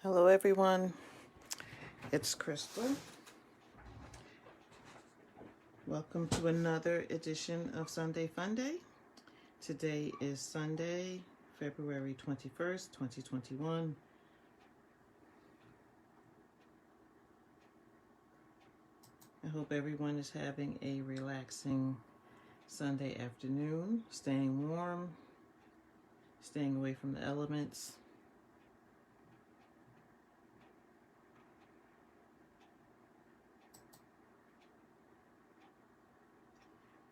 Hello everyone, it's Crystal. Welcome to another edition of Sunday Funday. Today is Sunday, February 21st, 2021. I hope everyone is having a relaxing Sunday afternoon, staying warm, staying away from the elements.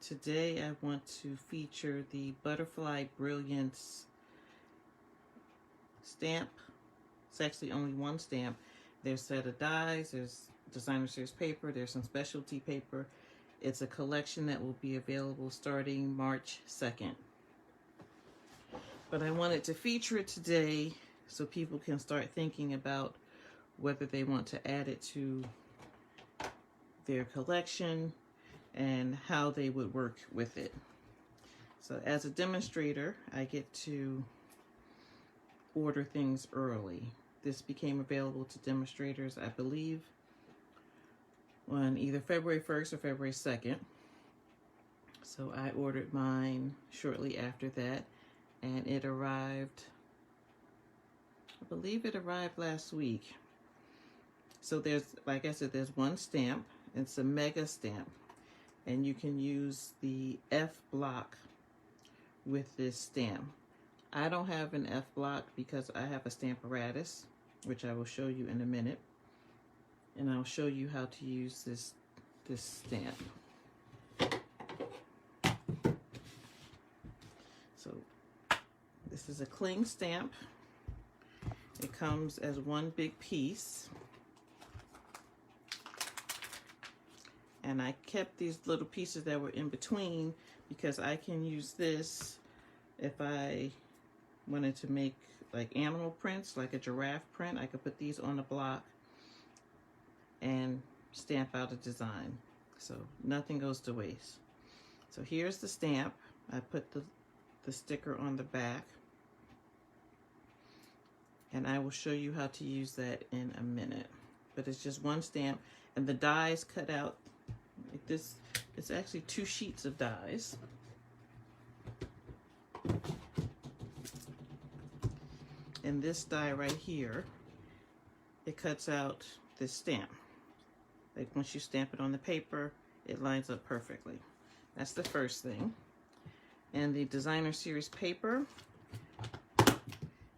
Today I want to feature the Butterfly Brilliance stamp. It's actually only one stamp. There's a set of dies, there's designer series paper, there's some specialty paper. It's a collection that will be available starting March 2nd. But I wanted to feature it today so people can start thinking about whether they want to add it to their collection and how they would work with it. So as a demonstrator, I get to order things early. This became available to demonstrators, I believe, on either February 1st or February 2nd. So I ordered mine shortly after that, and it arrived, I believe it arrived last week. So there's, like I said, there's one stamp. It's a mega stamp. And you can use the F block with this stamp. I don't have an F block because I have a Stamparatus, which I will show you in a minute. And I'll show you how to use this stamp. So this is a cling stamp. It comes as one big piece. And I kept these little pieces that were in between because I can use this if I wanted to make like animal prints, like a giraffe print. I could put these on a block and stamp out a design. So nothing goes to waste. So here's the stamp. I put the sticker on the back. And I will show you how to use that in a minute. But it's just one stamp, and the dies cut out like this. It's actually 2 sheets of dies. And this die right here, it cuts out this stamp. Like once you stamp it on the paper, it lines up perfectly. That's the first thing. And the designer series paper,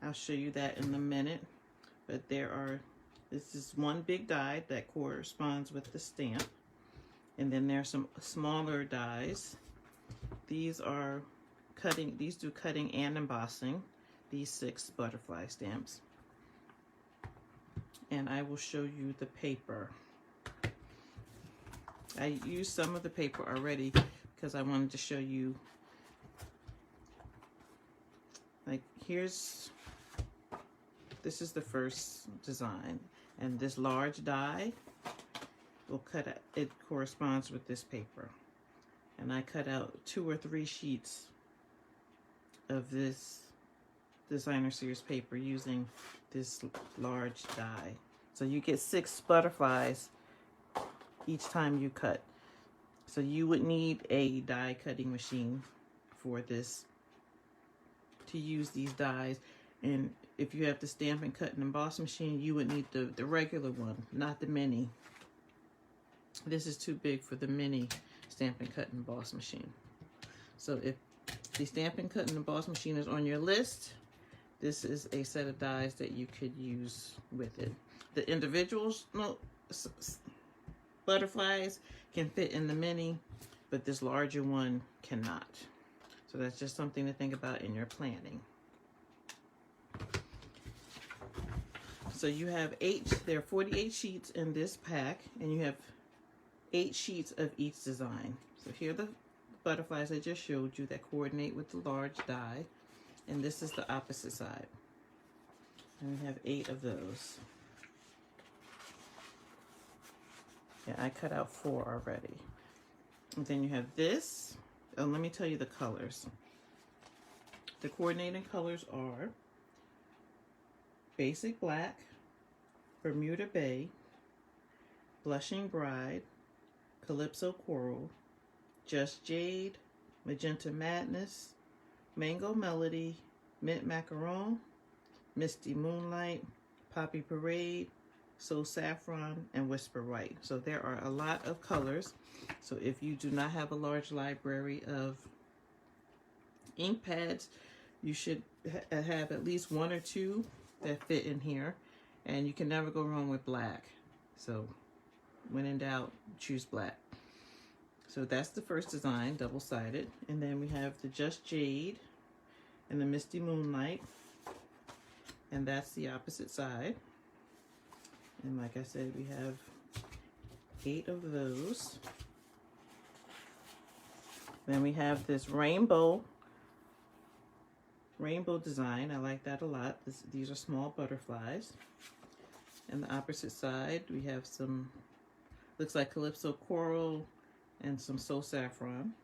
I'll show you that in a minute. But this is one big die that corresponds with the stamp. And then there's some smaller dies. These are cutting, these do cutting and embossing, these 6 butterfly stamps. And I will show you the paper. I used some of the paper already because I wanted to show you, like this is the first design. And this large die will cut out, it corresponds with this paper. And I cut out 2 or 3 sheets of this designer series paper using this large die. So you get 6 butterflies each time you cut. So you would need a die cutting machine for this, to use these dies. And if you have the stamp and cut and emboss machine, you would need the regular one, not the mini. This is too big for the mini stamp and cut and emboss machine. So if the stamp and cut and emboss machine is on your list, this is a set of dies that you could use with it. The individuals, butterflies can fit in the mini, but this larger one cannot. So that's just something to think about in your planning. So you have there are 48 sheets in this pack, and you have 8 sheets of each design. So here are the butterflies I just showed you that coordinate with the large die. And this is the opposite side. And we have 8 of those. Yeah, I cut out 4 already. And then you have this. Oh, let me tell you the colors. The coordinating colors are basic black, Bermuda Bay, Blushing Bride, Calypso Coral, Just Jade, Magenta Madness, Mango Melody, Mint Macaron, Misty Moonlight, Poppy Parade, Soul Saffron, and Whisper White. So there are a lot of colors. So if you do not have a large library of ink pads, you should have at least one or two that fit in here. And you can never go wrong with black. So when in doubt, choose black. So that's the first design, double-sided. And then we have the Just Jade and the Misty Moonlight. And that's the opposite side. And like I said, we have 8 of those. Then we have this rainbow design. I like that a lot. These are small butterflies. And the opposite side, we have some, looks like Calypso Coral and some Soul Saffron.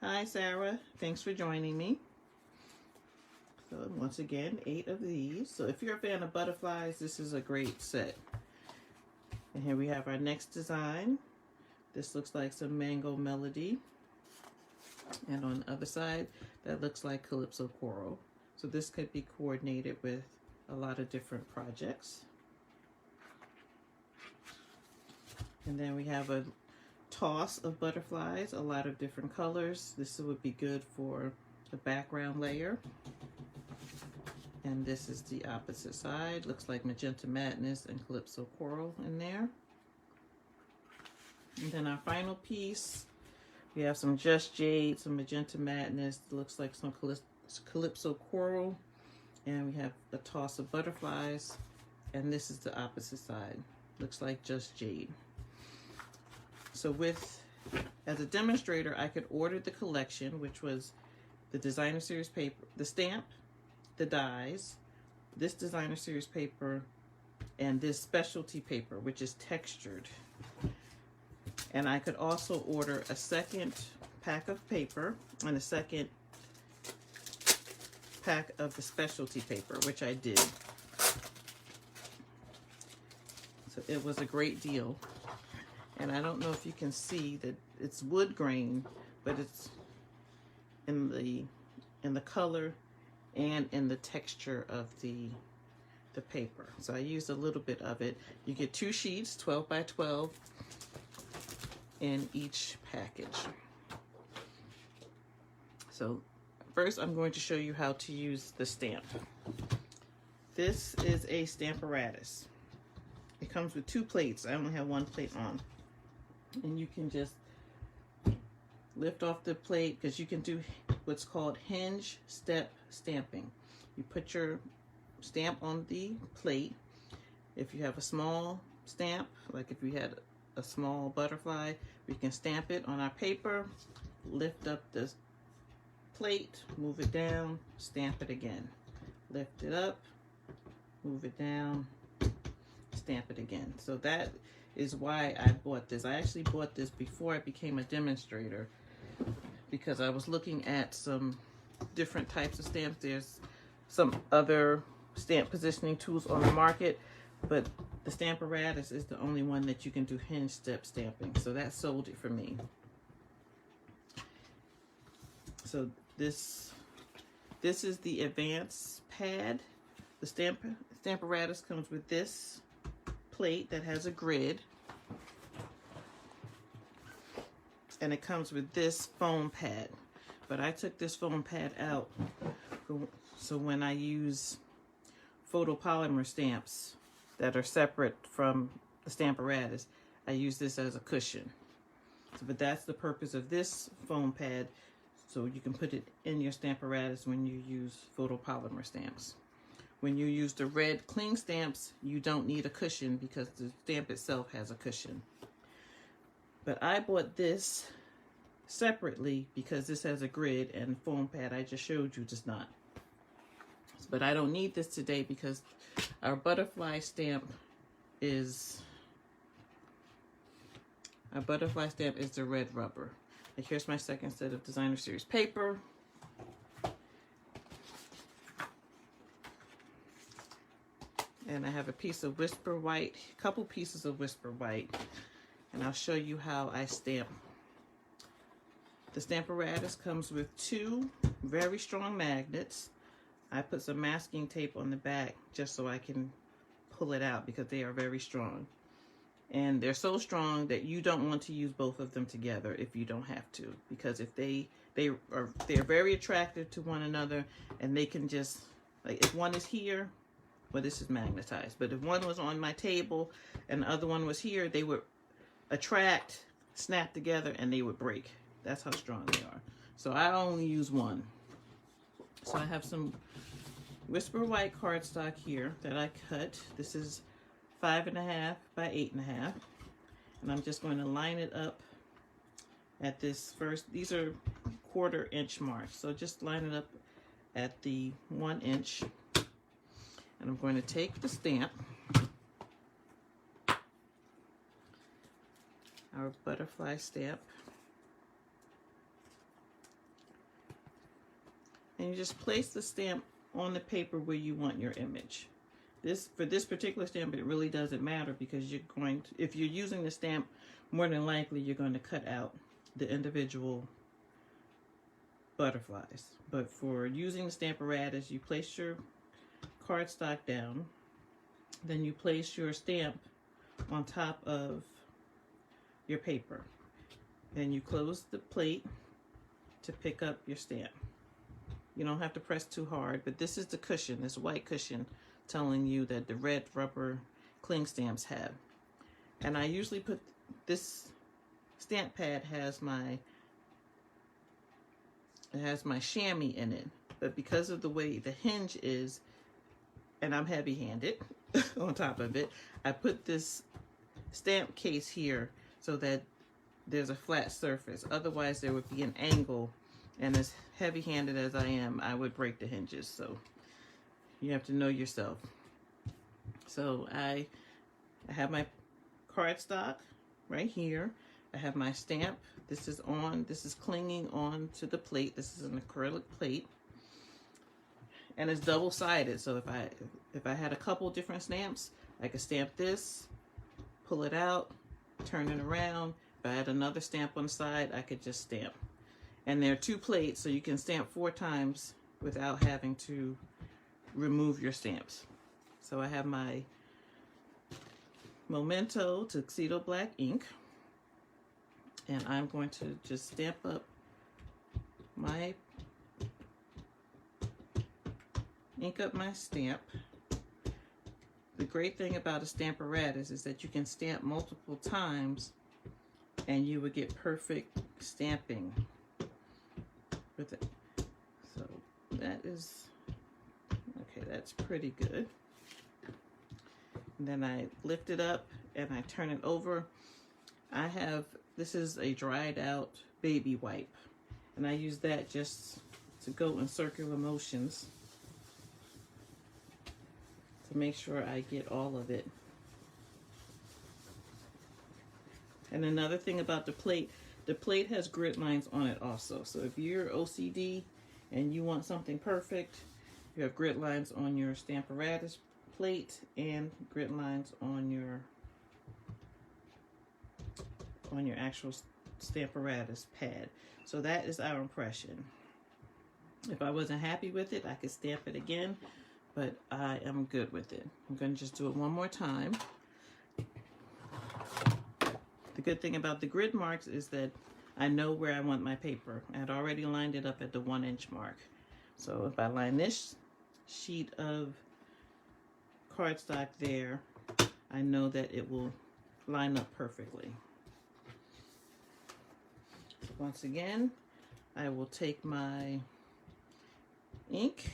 Hi, Sarah. Thanks for joining me. So once again, 8 of these. So if you're a fan of butterflies, this is a great set. And here we have our next design. This looks like some Mango Melody. And on the other side, that looks like Calypso Coral. So this could be coordinated with a lot of different projects. And then we have a toss of butterflies, a lot of different colors. This would be good for the background layer. And this is the opposite side. Looks like Magenta Madness and Calypso Coral in there. And then our final piece, we have some Just Jade, some Magenta Madness. Looks like some Calypso Coral. And we have a toss of butterflies. And this is the opposite side. Looks like Just Jade. So as a demonstrator, I could order the collection, which was the designer series paper, the stamp, the dies, this designer series paper, and this specialty paper, which is textured. And I could also order a second pack of paper and a second pack of the specialty paper, which I did. So it was a great deal. And I don't know if you can see that it's wood grain, but it's in the color and in the texture of the paper. So I used a little bit of it. You get 2 sheets, 12 by 12, in each package. So first I'm going to show you how to use the stamp. This is a Stamparatus. It comes with 2 plates. I only have 1 plate on. And you can just lift off the plate, because you can do what's called hinge step stamping. You put your stamp on the plate. If you have a small stamp, like if we had a small butterfly, we can stamp it on our paper, lift up the plate, move it down, stamp it again. Lift it up, move it down, stamp it again. So that is why I bought this. I actually bought this before I became a demonstrator, because I was looking at some different types of stamps. There's some other stamp positioning tools on the market, but the Stamparatus is the only one that you can do hinge step stamping. So that sold it for me. So this is the advanced pad. The Stamparatus comes with this plate that has a grid, and it comes with this foam pad. But I took this foam pad out so when I use photopolymer stamps that are separate from the Stamparatus, I use this as a cushion. So, but that's the purpose of this foam pad, so you can put it in your Stamparatus when you use photopolymer stamps. When you use the red cling stamps, you don't need a cushion because the stamp itself has a cushion. But I bought this separately because this has a grid, and foam pad I just showed you does not. But I don't need this today because our butterfly stamp is the red rubber. And here's my second set of designer series paper. And I have a piece of Whisper White, a couple pieces of Whisper White, and I'll show you how I stamp. The Stamparatus comes with 2 very strong magnets. I put some masking tape on the back just so I can pull it out because they are very strong. And they're so strong that you don't want to use both of them together if you don't have to, because if they're very attractive to one another, and they can just, like, if one is here, well, this is magnetized, but if one was on my table and the other one was here, they would attract, snap together, and they would break. That's how strong they are. So I only use one. So I have some Whisper White cardstock here that I cut. This is 5.5 by 8.5, and I'm just going to line it up at this first. These are 1/4 inch marks, so just line it up at the 1 inch, and I'm going to take the stamp, our butterfly stamp, and you just place the stamp on the paper where you want your image. For this particular stamp, it really doesn't matter, because you're going to, if you're using the stamp, more than likely you're going to cut out the individual butterflies. But for using the Stamparatus, you place your cardstock down, then you place your stamp on top of your paper. Then you close the plate to pick up your stamp. You don't have to press too hard, but this is the cushion, this white cushion, telling you that the red rubber cling stamps have. And I usually put this stamp pad has my chamois in it, but because of the way the hinge is, and I'm heavy-handed on top of it, I put this stamp case here so that there's a flat surface. Otherwise there would be an angle, and as heavy-handed as I am, I would break the hinges. So you have to know yourself. So I have my cardstock right here. I have my stamp. This is clinging on to the plate. This is an acrylic plate, and it's double-sided. So if I had a couple different stamps, I could stamp this, pull it out, turn it around. If I had another stamp on the side, I could just stamp. And there are 2 plates, so you can stamp 4 times without having to remove your stamps. So I have my Memento Tuxedo Black ink, and I'm going to just stamp up my stamp. The great thing about a Stamparatus is that you can stamp multiple times and you would get perfect stamping with it. So that is okay, that's pretty good. And then I lift it up and I turn it over. This is a dried out baby wipe, and I use that just to go in circular motions to make sure I get all of it. And another thing about the plate has grid lines on it also. So if you're OCD and you want something perfect, you have grid lines on your Stamparatus plate and grid lines on your actual Stamparatus pad. So that is our impression. If I wasn't happy with it, I could stamp it again, but I am good with it. I'm going to just do it one more time. The good thing about the grid marks is that I know where I want my paper. I had already lined it up at the 1 inch mark. So if I line this sheet of cardstock there, I know that it will line up perfectly. Once again, I will take my ink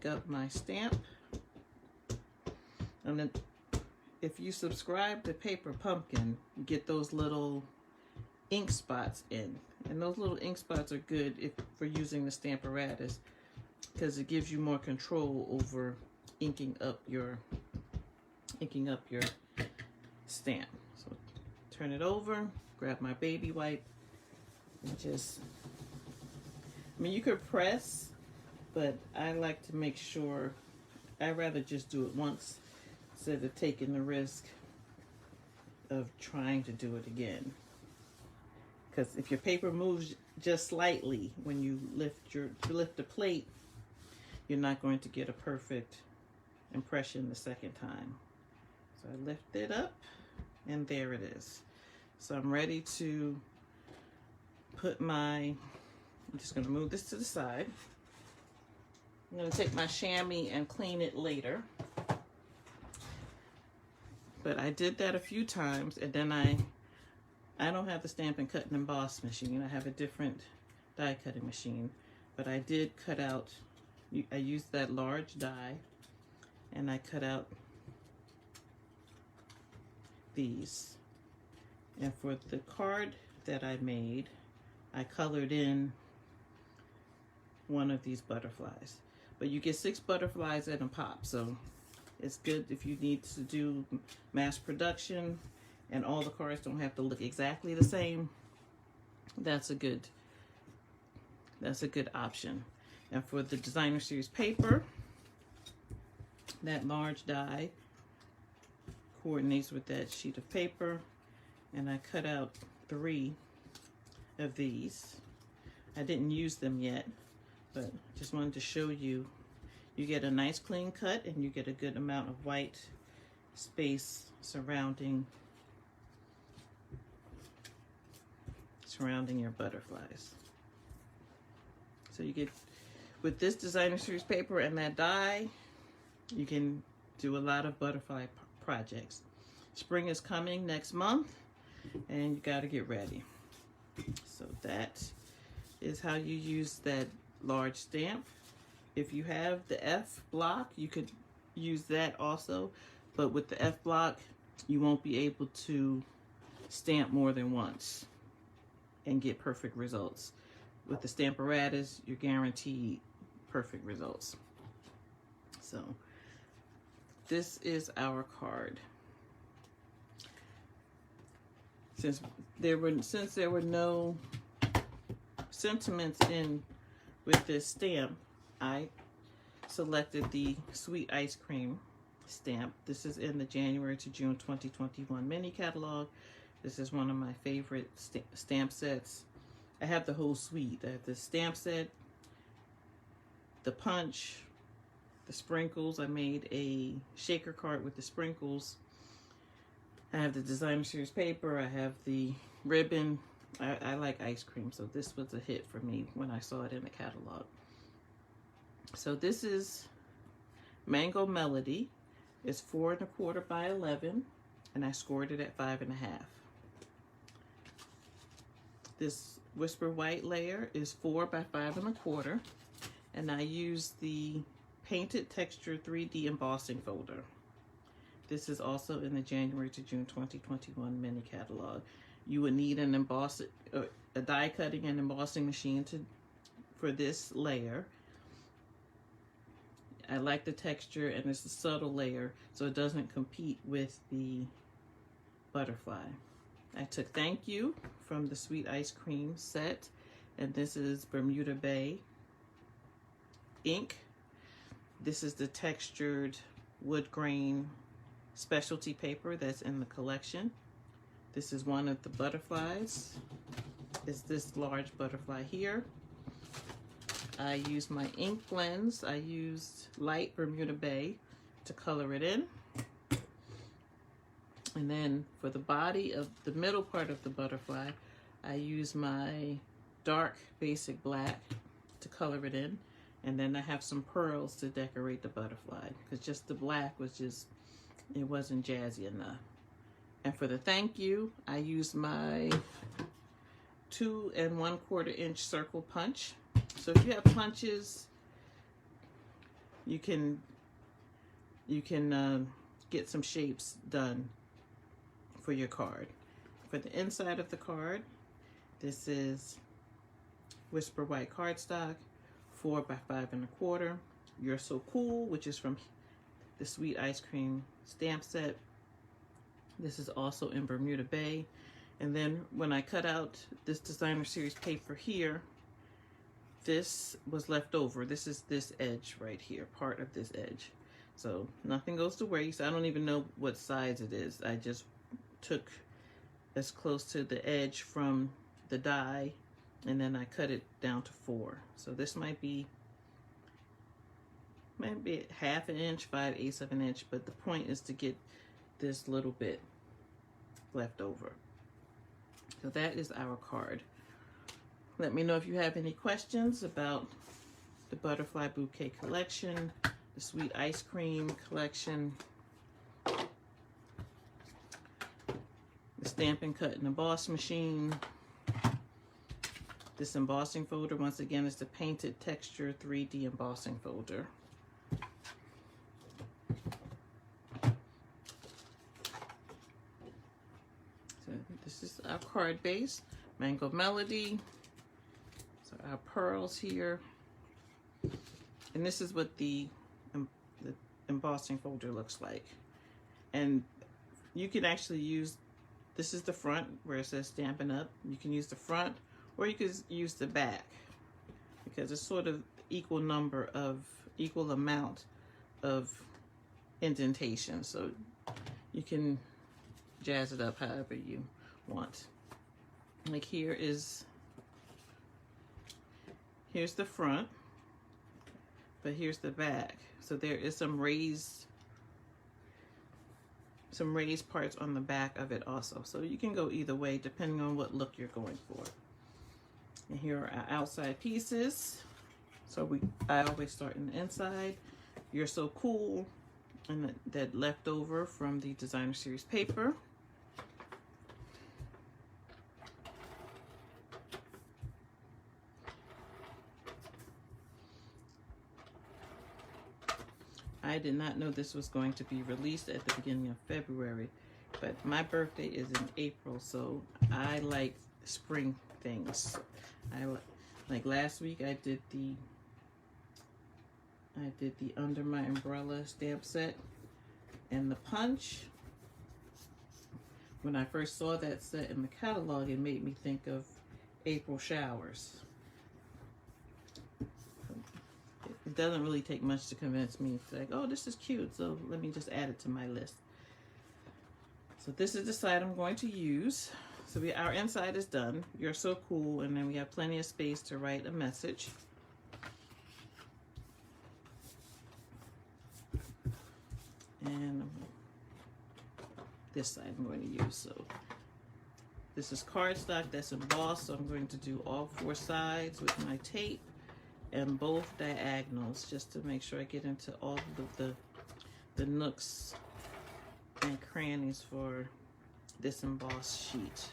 up my stamp, and then if you subscribe to Paper Pumpkin, you get those little ink spots in, and those little ink spots are good for using the Stamparatus, because it gives you more control over inking up your stamp. So turn it over, grab my baby wipe, and just, I mean, you could press, but I like to make sure I'd rather just do it once instead of taking the risk of trying to do it again. Because if your paper moves just slightly when you lift the plate, you're not going to get a perfect impression the second time. So I lift it up, and there it is. So I'm ready to put I'm just going to move this to the side. I'm going to take my chamois and clean it later. But I did that a few times, and then I don't have the Stampin' Cut and Emboss machine. I have a different die cutting machine. But I did cut out, I used that large die, and I cut out these. And for the card that I made, I colored in one of these butterflies. But you get 6 butterflies in a pop, so it's good if you need to do mass production and all the cards don't have to look exactly the same. That's a good option. And for the designer series paper, that large die coordinates with that sheet of paper, and I cut out 3 of these. I didn't use them yet, but just wanted to show you. You get a nice clean cut, and you get a good amount of white space surrounding your butterflies. So you get, with this designer series paper and that die, you can do a lot of butterfly projects. Spring is coming next month, and you got to get ready. So that is how you use that large stamp. If you have the F block, you could use that also, but with the F block, you won't be able to stamp more than once and get perfect results. With the Stamparatus, you're guaranteed perfect results. So this is our card. Since there were no sentiments in with this stamp, I selected the Sweet Ice Cream stamp. This is in the January to June 2021 mini catalog. This is one of my favorite stamp sets. I have the whole suite. I have the stamp set, the punch, the sprinkles. I made a shaker card with the sprinkles. I have the designer series paper. I have the ribbon. I like ice cream, so this was a hit for me when I saw it in the catalog. So this is Mango Melody. It's 4 1/4 by 11, and I scored it at 5 1/2. This Whisper White layer is 4 by 5 1/4, and I used the Painted Texture 3D embossing folder. This is also in the January to June 2021 mini catalog. You would need an a die cutting and embossing machine for this layer. I like the texture, and it's a subtle layer, so it doesn't compete with the butterfly. I took Thank You from the Sweet Ice Cream set, and this is Bermuda Bay ink. This is the textured wood grain specialty paper that's in the collection. This is one of the butterflies. It's this large butterfly here. I used my ink blends. I used light Bermuda Bay to color it in. And then for the body of the middle part of the butterfly, I used my dark basic black to color it in. And then I have some pearls to decorate the butterfly, because just the black was just, it wasn't jazzy enough. And for the Thank You, I used my 2 1/4 inch circle punch. So if you have punches, you can get some shapes done for your card. For the inside of the card, this is Whisper White cardstock, 4 by 5 1/4. You're So Cool, which is from the Sweet Ice Cream stamp set. This is also in Bermuda Bay. And then when I cut out this designer series paper here, this was left over. This is this edge right here, part of this edge. So nothing goes to waste. I don't even know what size it is. I just took as close to the edge from the die, and then I cut it down to 4. So this might be maybe ½ an inch, 5/8 of an inch, but the point is to get this little bit left over. So that is our card. Let me know if you have any questions about the Butterfly Bouquet Collection, the Sweet Ice Cream Collection, the Stampin' Cut and Emboss Machine. This embossing folder, once again, is the Painted Texture 3D embossing folder. So this is our card base, Mango Melody. So our pearls here. And this is what the embossing folder looks like. And you can actually use, this is the front where it says Stampin' Up. You can use the front or you could use the back because it's sort of equal amount of indentation. So you can jazz it up however you want. Like here's the front, but here's the back. So there is some raised parts on the back of it also. So you can go either way depending on what look you're going for. And here are our outside pieces. So I always start in the inside. You're So Cool, and that leftover from the Designer Series paper. I did not know this was going to be released at the beginning of February, but my birthday is in April, so I like spring things. Like last week I did the Under My Umbrella stamp set and the punch. When I first saw that set in the catalog, it made me think of April showers. It doesn't really take much to convince me. It's like, oh, this is cute, so let me just add it to my list. So this is the side I'm going to use. So our inside is done. You're So Cool, and then we have plenty of space to write a message. And this side I'm going to use. So this is cardstock that's embossed, so I'm going to do all 4 sides with my tape and both diagonals just to make sure I get into all of the nooks and crannies for this embossed sheet.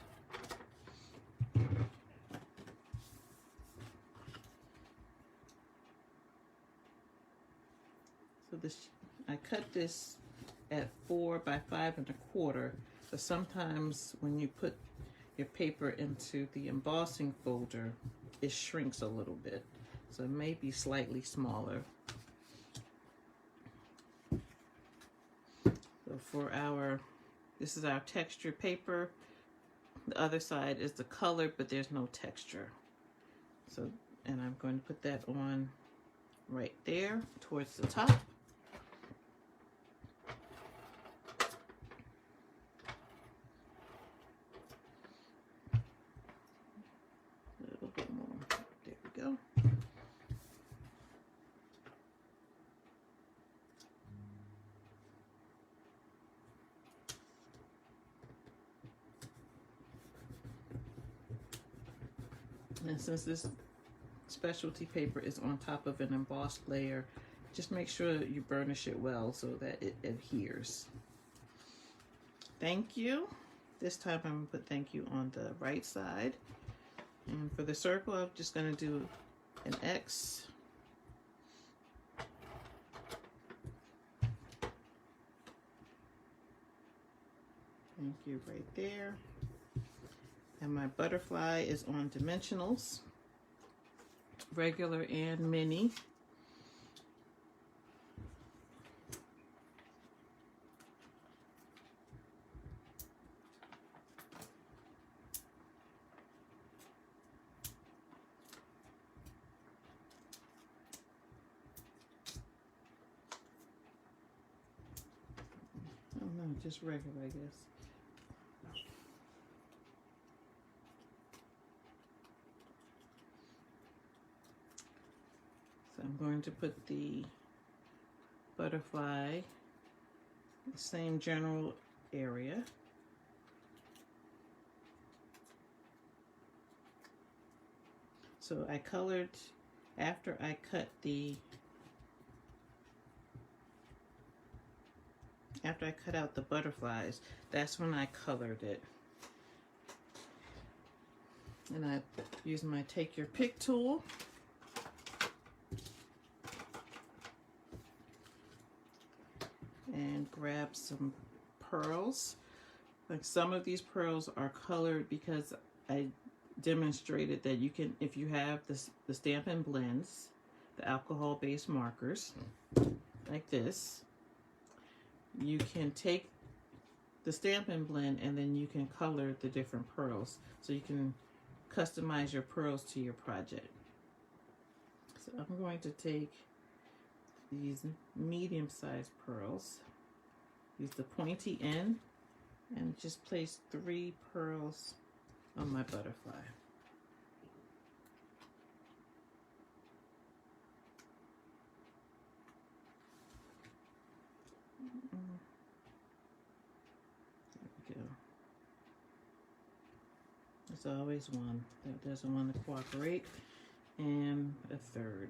So I cut this at 4 by 5 1/4. So sometimes when you put your paper into the embossing folder, it shrinks a little bit. So it may be slightly smaller. So for this is our texture paper. The other side is the color, but there's no texture. So, and I'm going to put that on right there towards the top. A little bit more. There we go. And since this specialty paper is on top of an embossed layer, just make sure that you burnish it well so that it adheres. Thank you. This time I'm going to put thank you on the right side. And for the circle, I'm just going to do an X. Thank you right there. And my butterfly is on dimensionals, regular and mini. just regular, I guess. So I'm going to put the butterfly, the same general area. So I colored after I cut out the butterflies, that's when I colored it. And I used my Take Your Pick tool. And grab some pearls. Like some of these pearls are colored because I demonstrated that you can, if you have the Stampin' Blends, the alcohol-based markers, like this, you can take the Stampin' Blend and then you can color the different pearls. So you can customize your pearls to your project. So I'm going to take these medium-sized pearls, use the pointy end, and just place 3 pearls on my butterfly. There we go. There's always one that doesn't want to cooperate, and a third.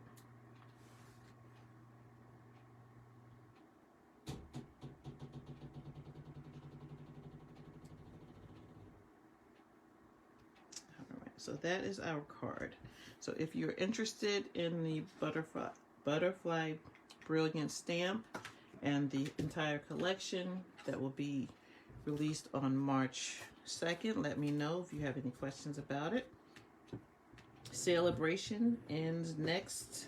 So that is our card. So if you're interested in the Butterfly Brilliance stamp and the entire collection that will be released on March 2nd, let me know if you have any questions about it. Celebration ends next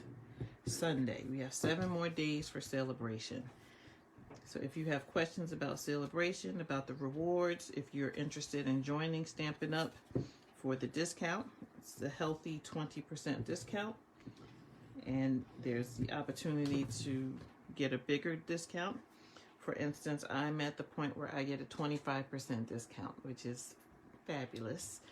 Sunday. We have 7 more days for celebration. So if you have questions about celebration, about the rewards, if you're interested in joining Stampin' Up for the discount, it's a healthy 20% discount, and there's the opportunity to get a bigger discount. For instance, I'm at the point where I get a 25% discount, which is fabulous.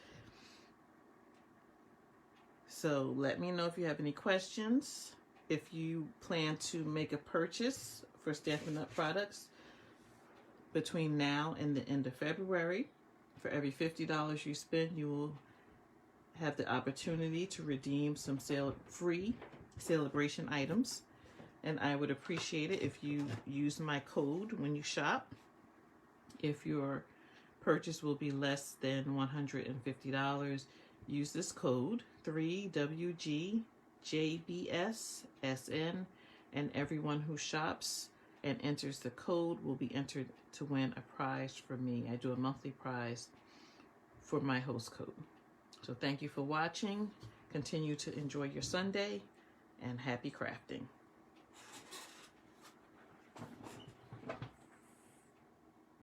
So let me know if you have any questions. If you plan to make a purchase for Stampin' Up products between now and the end of February, for every $50 you spend, you will have the opportunity to redeem some free celebration items. And I would appreciate it if you use my code when you shop. If your purchase will be less than $150, use this code 3WGJBSSN, and everyone who shops and enters the code will be entered to win a prize from me. I do a monthly prize for my host code. So thank you for watching. Continue to enjoy your Sunday, and happy crafting.